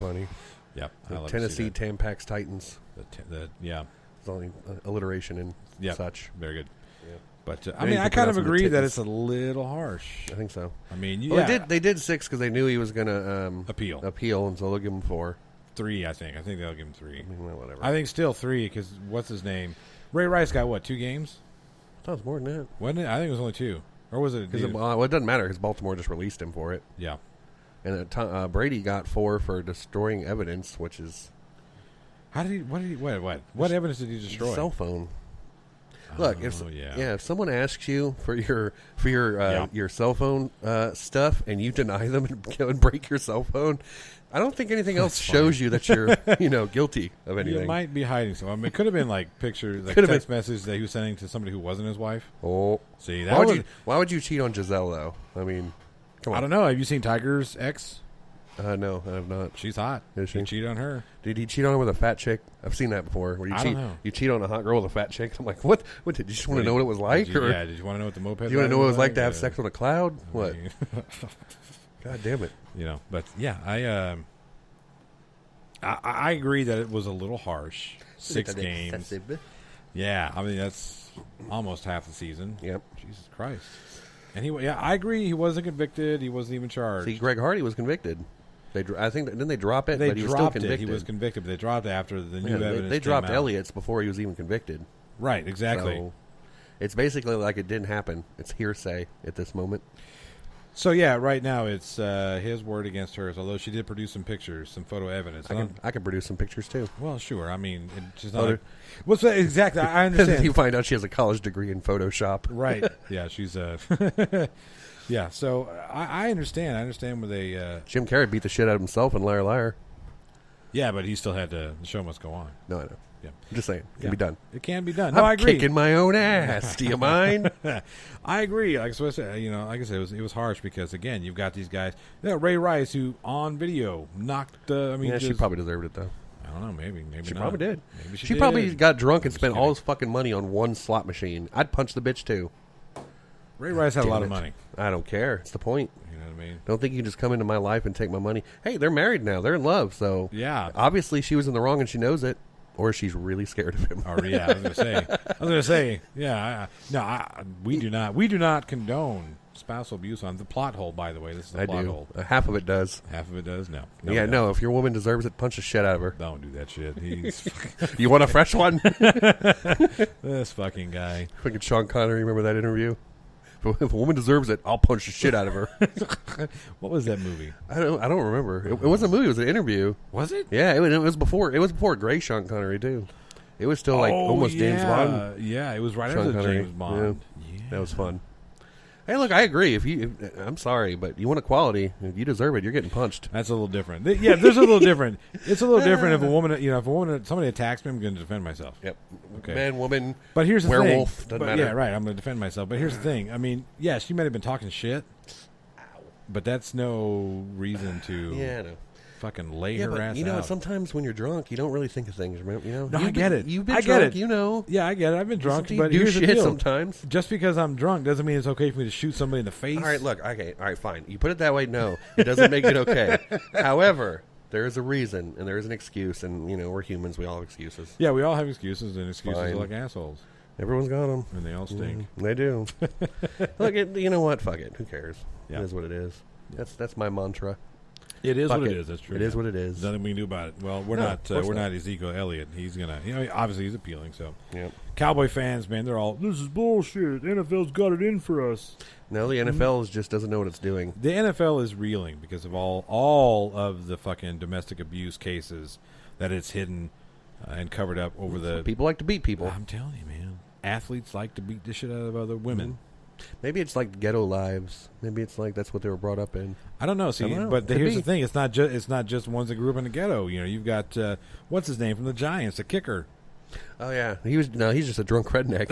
funny. Yep. The Tennessee Tampax Titans. Yeah. It's only alliteration and such. Very good. Yep. But Now I mean, you I can kind of pronounce them agree the that Titans. it's a little harsh. I think so. I mean, Well, they did 6 because they knew he was going to appeal, and so they'll give him 4. 3. I think they'll give him 3. I mean, well, whatever. I think still 3 because what's his name? Ray Rice got what? 2 games? I thought it was more than that. Wasn't it? I think it was only 2. Or was it? Well, it doesn't matter because Baltimore just released him for it. Yeah. And Brady got 4 for destroying evidence, which is How did he? What evidence did he destroy? cell phone. Look, if someone asks you for your cell phone stuff and you deny them and go and break your cell phone, I don't think anything else shows you that you're guilty of anything. You might be hiding some. I mean, it could have been like pictures, like text message that he was sending to somebody who wasn't his wife. Oh, see, why would you cheat on Giselle though? I mean, come on. I don't know. Have you seen Tiger's ex? No, I have not. She's hot. Is she? He cheated on her. Did he cheat on her with a fat chick? I've seen that before. Where you cheat on a hot girl with a fat chick. I'm like, what? What did you just want to know what it was like? Did you want to know what the moped? Do you want to know what it was like to have sex on a cloud? What? God damn it! But yeah, I agree that it was a little harsh. 6 games. Excessive. Yeah, I mean that's almost half the season. Yep. Jesus Christ. And I agree. He wasn't convicted. He wasn't even charged. See, Greg Hardy was convicted. I think didn't they drop it? They but he was dropped still convicted. He was convicted, but they dropped it after the new evidence. They dropped came out. Elliott's before he was even convicted. Right. Exactly. So it's basically like it didn't happen. It's hearsay at this moment. So yeah, right now it's his word against hers. Although she did produce some pictures, some photo evidence. I can produce some pictures too. Well, sure. I mean, it's just not. What's that exactly? I understand. You find out she has a college degree in Photoshop. Right. Yeah, she's yeah. So I understand. I understand where they. Jim Carrey beat the shit out of himself in Liar Liar. Yeah, but he still had to. The show must go on. No, I know. Yeah. I'm just saying. It can be done. It can be done. No, I agree. Kicking my own ass. Do you mind? I agree. Like I said, like I said, it was harsh because again, you've got these guys. Ray Rice, who on video knocked. She probably deserved it though. I don't know. Maybe she not. Probably did. Maybe she probably got drunk and spent all his fucking money on one slot machine. I'd punch the bitch too. Ray Rice had a lot of money. I don't care. It's the point. You know what I mean? Don't think you can just come into my life and take my money. Hey, they're married now. They're in love. So yeah, obviously she was in the wrong and she knows it, or she's really scared of him. Oh yeah, I was gonna say. Yeah, we do not condone spousal abuse on the plot hole. By the way, this is a plot hole. Half of it does. Half of it does. No. No. If your woman deserves it, punch the shit out of her. Don't do that shit. He's You want a fresh one? This fucking guy. Fucking Sean Connery. Remember that interview? If a woman deserves it, I'll punch the shit out of her. What was that movie? I don't remember. It wasn't a movie. It was an interview. Was it? Yeah, it was before. It was before Gray Sean Connery too. It was still almost James Bond. Yeah, it was right Sean after Connery. James Bond. Yeah. That was fun. Hey, look, I agree. I'm sorry, but you want equality. If you deserve it, you're getting punched. That's a little different. Yeah, there's a little different. It's a little different if a woman, somebody attacks me, I'm going to defend myself. Yep. Okay. Man, woman, but here's the werewolf, thing. doesn't matter. Yeah, right. I'm going to defend myself. But here's the thing. I mean, yeah, she might have been talking shit, but that's no reason to. Yeah, I know. Fucking lay her ass out. Sometimes when you're drunk, you don't really think of things. Remember, No, I get it. You've been I drunk, get it. Yeah, I get it. I've been drunk, but do here's shit the deal. sometimes. Just because I'm drunk doesn't mean it's okay for me to shoot somebody in the face. All right, look. Okay, all right, fine. You put it that way. No, it doesn't make it okay. However, there is a reason and there is an excuse, and we're humans. We all have excuses. Yeah, we all have excuses, and excuses Fine. are like assholes. Everyone's got them, and they all stink. They do. Look, you know what? Fuck it. Who cares? Yeah. It is what it is. Yeah. That's my mantra. It is what it is. That's true. It is what it is. There's nothing we can do about it. Well, we're not Ezekiel Elliott. He's gonna, obviously he's appealing. So, yep. Cowboy fans, man, they're all, this is bullshit. NFL's got it in for us. No, the NFL just doesn't know what it's doing. The NFL is reeling because of all of the fucking domestic abuse cases that it's hidden and covered up over the. People like to beat people. I'm telling you, man. Athletes like to beat the shit out of other women. Mm-hmm. Maybe it's like ghetto lives. Maybe it's like that's what they were brought up in. I don't know. See, but here's the thing: it's not just ones that grew up in the ghetto. You've got what's his name from the Giants, the kicker. Oh yeah, he's just a drunk redneck.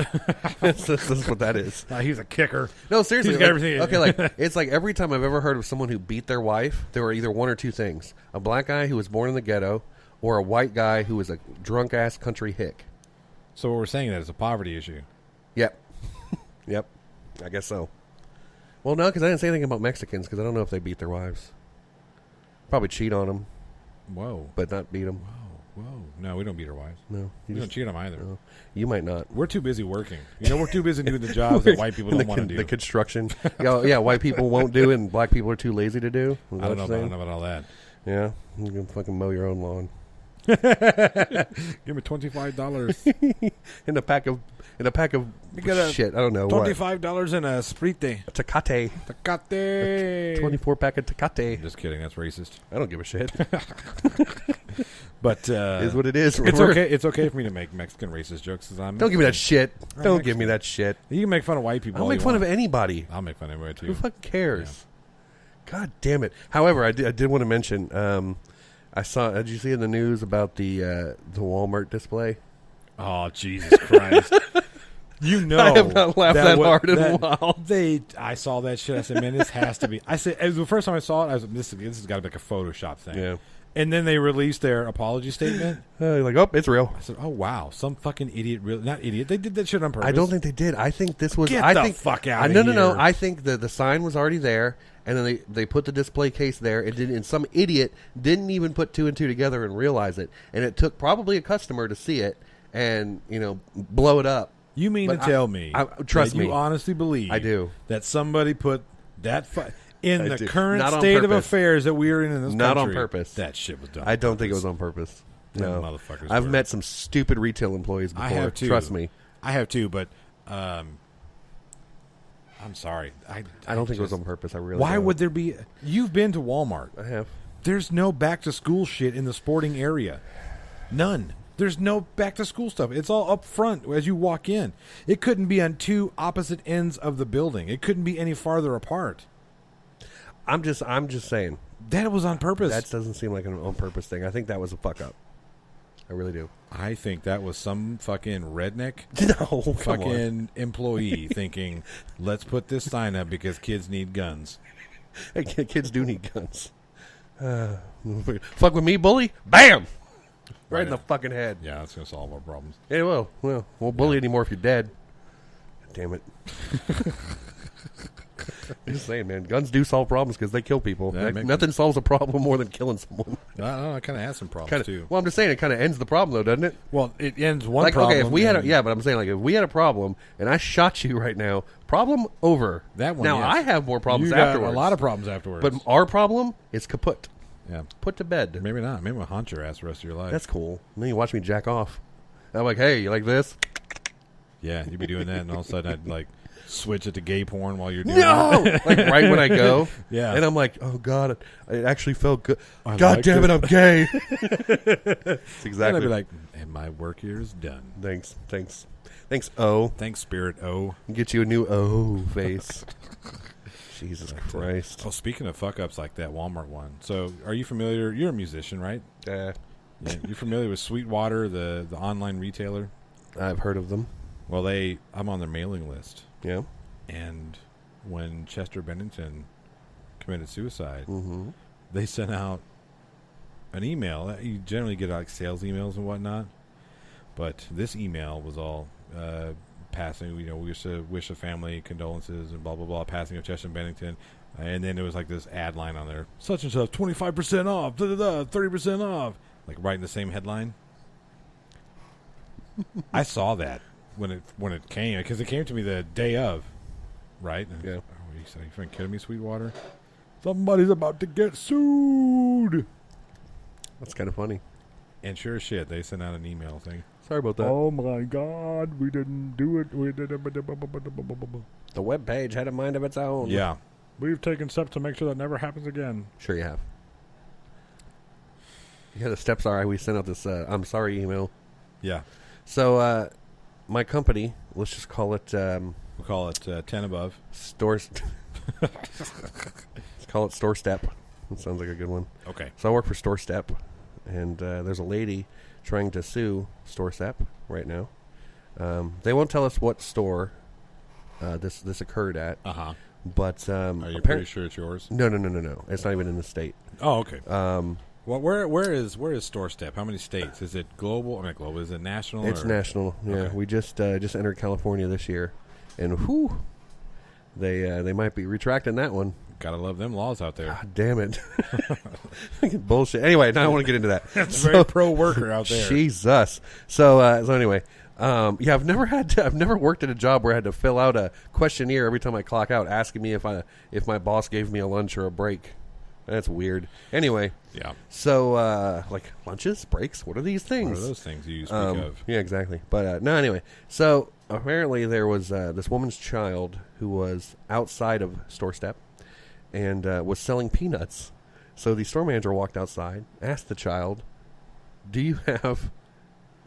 That's what that is. He's a kicker. No, seriously. He's got everything. Okay, it's like every time I've ever heard of someone who beat their wife, there were either one or two things: a black guy who was born in the ghetto, or a white guy who was a drunk ass country hick. So what we're saying is a poverty issue. Yep. Yep. I guess so. Well, no, because I didn't say anything about Mexicans because I don't know if they beat their wives. Probably cheat on them. Whoa. But not beat them. Whoa. No, we don't beat our wives. No. We don't cheat them either. No. You might not. We're too busy working. We're too busy doing the jobs that white people don't want to do. The construction. Yeah, white people won't do it and black people are too lazy to do. I don't know about all that. Yeah. You can fucking mow your own lawn. Give me $25 in a pack of shit. I don't know. $25 in a Sprite. Tecate. 24 pack of Tecate. Just kidding. That's racist. I don't give a shit. But is what it is. It's okay. It's okay for me to make Mexican racist jokes. Don't give me that shit. Don't give me that shit. You can make fun of white people. I'll make fun of anybody. I'll make fun of everybody too. Who fucking cares? Yeah. God damn it. However, I did want to mention. I saw. Did you see in the news about the Walmart display? Oh, Jesus Christ! I have not laughed that hard in a while. I saw that shit. I said, "Man, this has to be." I said, it was the first time I saw it, I was like, "This has got to be like a Photoshop thing." Yeah. And then they released their apology statement. Like, oh, it's real. I said, "Oh wow, some fucking idiot! Really, not idiot. They did that shit on purpose." I don't think they did. I think this was. Get the fuck out of here! No. I think the sign was already there. And then they put the display case there, and some idiot didn't even put two and two together and realize it. And it took probably a customer to see it and blow it up. You mean to tell me? Trust me, you honestly believe I do that somebody put that in the current state of affairs that we are in this country? Not on purpose. That shit was done. I don't think it was on purpose. No, motherfuckers. I've met some stupid retail employees before. I have too. Trust me, I have too. But. I'm sorry. I don't think it was on purpose. I really. Why don't. would there be? You've been to Walmart. I have. There's no back to school shit in the sporting area. None. There's no back to school stuff. It's all up front as you walk in. It couldn't be on two opposite ends of the building. It couldn't be any farther apart. I'm just saying that was on purpose. That doesn't seem like an on purpose thing. I think that was a fuck up. I really do. I think that was some fucking redneck fucking employee thinking, let's put this sign up because kids need guns. Hey, kids do need guns. Fuck with me, bully? Bam! Right in the fucking head. Yeah, that's going to solve our problems. Yeah, well, won't bully anymore if you're dead. Damn it. I'm just saying, man. Guns do solve problems because they kill people. Nothing solves a problem more than killing someone. I kind of has some problems too. Well, I'm just saying it kind of ends the problem, though, doesn't it? Well, it ends one problem. Okay, if we had, but I'm saying if we had a problem and I shot you right now, problem over. That one. Now yes. I have more problems you got afterwards. A lot of problems afterwards. But our problem is kaput. Yeah, put to bed. Maybe not. Maybe we'll haunt your ass the rest of your life. That's cool. And then you watch me jack off. I'm like, hey, you like this? Yeah, you'd be doing that, and all of a sudden I'd like switch it to gay porn while you're doing it. Like right when I go. Yeah. And I'm like, oh, God, it actually felt good. God damn it, I'm gay. That's exactly. And I'd be like, and my work here is done. Thanks, O. Thanks, Spirit O. Get you a new O face. Jesus Christ. Oh, speaking of fuck-ups like that Walmart one. So, are you familiar? You're a musician, right? Yeah. You're familiar with Sweetwater, the online retailer? I've heard of them. Well, I'm on their mailing list. Yeah. And when Chester Bennington committed suicide, they sent out an email. You generally get like sales emails and whatnot, but this email was all passing. We wish the family condolences and blah blah blah. Passing of Chester Bennington, and then there was like this ad line on there: such and such, 25% off, 30% off, like right in the same headline. I saw that when it came, because it came to me the day of, right? And, yeah. Are you fucking kidding me, Sweetwater? Somebody's about to get sued. That's kind of funny. And sure as shit, they sent out an email thing. Sorry about that. Oh my God, we didn't do it. The web page had a mind of its own. Yeah. We've taken steps to make sure that never happens again. Sure you have. Yeah, the steps are we sent out this I'm sorry email. Yeah. So, my company, let's just call it... we'll call it 10 above. Let's call it Store Step. That sounds like a good one. Okay. So I work for Store Step, and there's a lady trying to sue Store Step right now. They won't tell us what store this occurred at. Uh-huh. But are you pretty sure it's yours? No. It's not even in the state. Oh, okay. Well, where is Store Step? How many states? Is it global? I mean, global. Is it national? It's national. Yeah, okay. We just entered California this year, and they might be retracting that one. Gotta love them laws out there. God damn it. Bullshit. Anyway, now I don't want to get into that. That's very pro-worker out there. Jesus. So anyway, yeah, I've never worked at a job where I had to fill out a questionnaire every time I clock out asking me if my boss gave me a lunch or a break. That's weird. Anyway. Yeah. So, like lunches, breaks, what are these things? What are those things you speak of? Yeah, exactly. But, no, anyway. So, apparently there was this woman's child who was outside of StoreStep and was selling peanuts. So the store manager walked outside, asked the child, do you have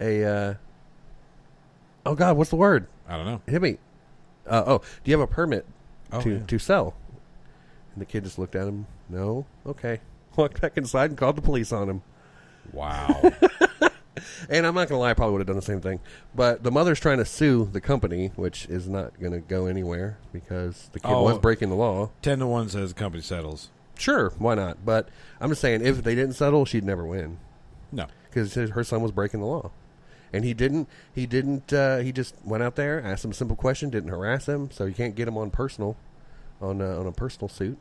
a... oh, God, what's the word? I don't know. Hit me. Do you have a permit to sell? And the kid just looked at him. No? Okay. Walked back inside and called the police on him. Wow. And I'm not going to lie, I probably would have done the same thing. But the mother's trying to sue the company, which is not going to go anywhere because the kid was breaking the law. 10-1 says the company settles. Sure, why not? But I'm just saying, if they didn't settle, she'd never win. No. Because her son was breaking the law. And he just went out there, asked him a simple question, didn't harass him, so you can't get him on a personal suit.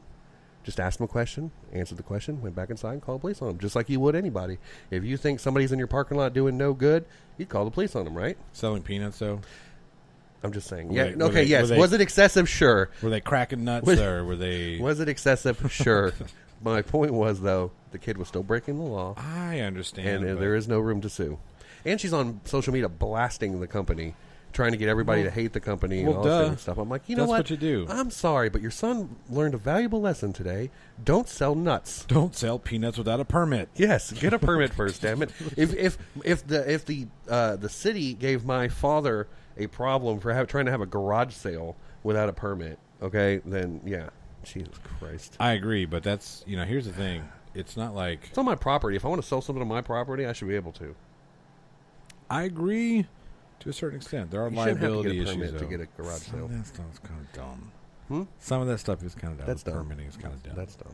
Just asked him a question, answered the question, went back inside and called the police on him, just like you would anybody. If you think somebody's in your parking lot doing no good, you'd call the police on them, right? Selling peanuts, though? I'm just saying. Yes. Was it excessive? Sure. Were they cracking nuts, or were they... Was it excessive? Sure. My point was, though, the kid was still breaking the law. I understand. And there is no room to sue. And she's on social media blasting the company, trying to get everybody to hate the company and all this different stuff. I'm like, you know what? That's what you do. I'm sorry, but your son learned a valuable lesson today. Don't sell nuts. Don't sell peanuts without a permit. Yes, get a permit first, damn it. If the city gave my father a problem for trying to have a garage sale without a permit, okay, then yeah, Jesus Christ. I agree, but that's here's the thing. It's not like it's on my property. If I want to sell something on my property, I should be able to. I agree. To a certain extent, there are liability issues. To get a garage sale. Some of that stuff is kind of dumb. Some of that stuff is kind of dumb. That's dumb. Permitting is kind of dumb. That's dumb.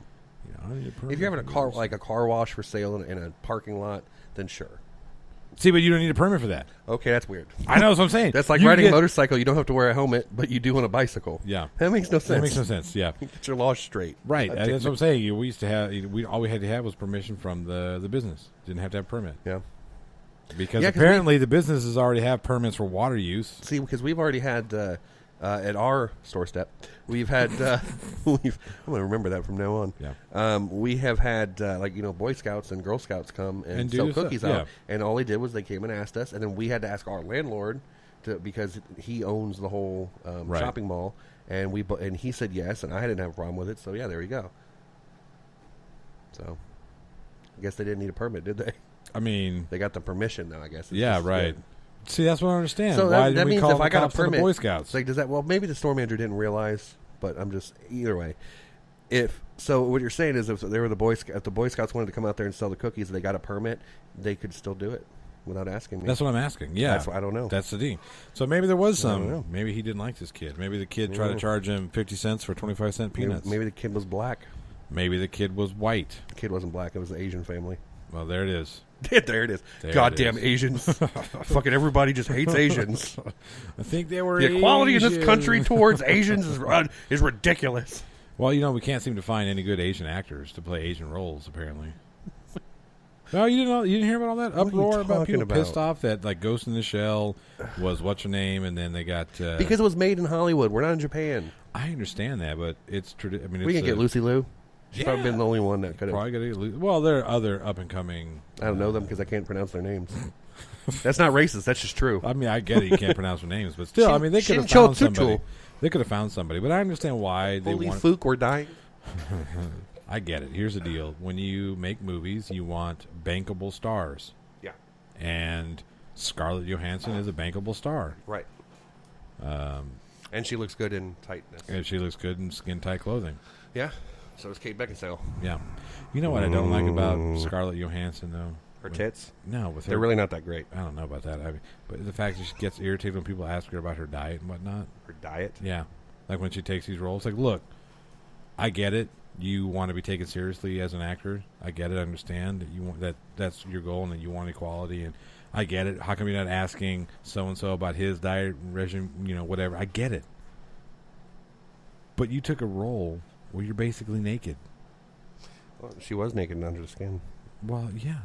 If you're having a car wash for sale in a parking lot, then sure. See, but you don't need a permit for that. Okay, that's weird. I know, that's what I'm saying. That's like riding a motorcycle. You don't have to wear a helmet, but you do on a bicycle. Yeah, that makes no sense. That makes no sense. Yeah, get your laws straight. Right. That's what I'm saying. We used to have. All we had to have was permission from the business. Didn't have to have a permit. Yeah. Because apparently the businesses already have permits for water use. See, because we've already had at our StoreStep, we've had I'm going to remember that from now on. Yeah. We have had Boy Scouts and Girl Scouts come and sell cookies out, and all they did was they came and asked us, and then we had to ask our landlord because he owns the whole shopping mall, and he said yes, and I didn't have a problem with it. So yeah, there you go. So I guess they didn't need a permit, did they? I mean, they got the permission now, I guess. Right. Good. See, that's what I understand. So why that means if I got a permit, Boy Scouts? Like, does that? Well, maybe the store manager didn't realize, but I'm just either way. So, what you're saying is, if they were if the Boy Scouts wanted to come out there and sell the cookies, and they got a permit, they could still do it without asking me. That's what I'm asking. Yeah, that's what I don't know. That's the thing. So maybe there was some. Maybe he didn't like this kid. Maybe the kid tried to charge him 50 cents for 25-cent peanuts. Maybe the kid was black. Maybe the kid was white. The kid wasn't black. It was an Asian family. Well, there it is. There it is. Goddamn Asians. Fucking everybody just hates Asians. I think they were the equality in this country towards Asians is ridiculous. Well, we can't seem to find any good Asian actors to play Asian roles, apparently. No, you didn't hear about all that uproar about people pissed off that like Ghost in the Shell was what's her name, and then they got because it was made in Hollywood. We're not in Japan. I understand that, but it's we can get Lucy Liu. She's probably been the only one that could have. Probably well, there are other up and coming. I don't know them because I can't pronounce their names. That's not racist. That's just true. I mean, I get it. You can't pronounce their names, but still, they could have found somebody. They could have found somebody, but I understand why they want. Holy Fook, we're dying. I get it. Here's the deal: when you make movies, you want bankable stars. Yeah. And Scarlett Johansson is a bankable star. Right. And she looks good in tightness. And she looks good in skin-tight clothing. Yeah. So is Kate Beckinsale. Yeah. You know what I don't like about Scarlett Johansson, though? Her tits? No. They're really not that great. I don't know about that. But the fact that she gets irritated when people ask her about her diet and whatnot. Her diet? Yeah. Like when she takes these roles. Like, look, I get it. You want to be taken seriously as an actor. I get it. I understand that you want that's your goal and that you want equality. And I get it. How come you're not asking so-and-so about his diet regime, whatever. I get it. But you took a role Well, you're basically naked. Well, she was naked under the skin. Well, yeah.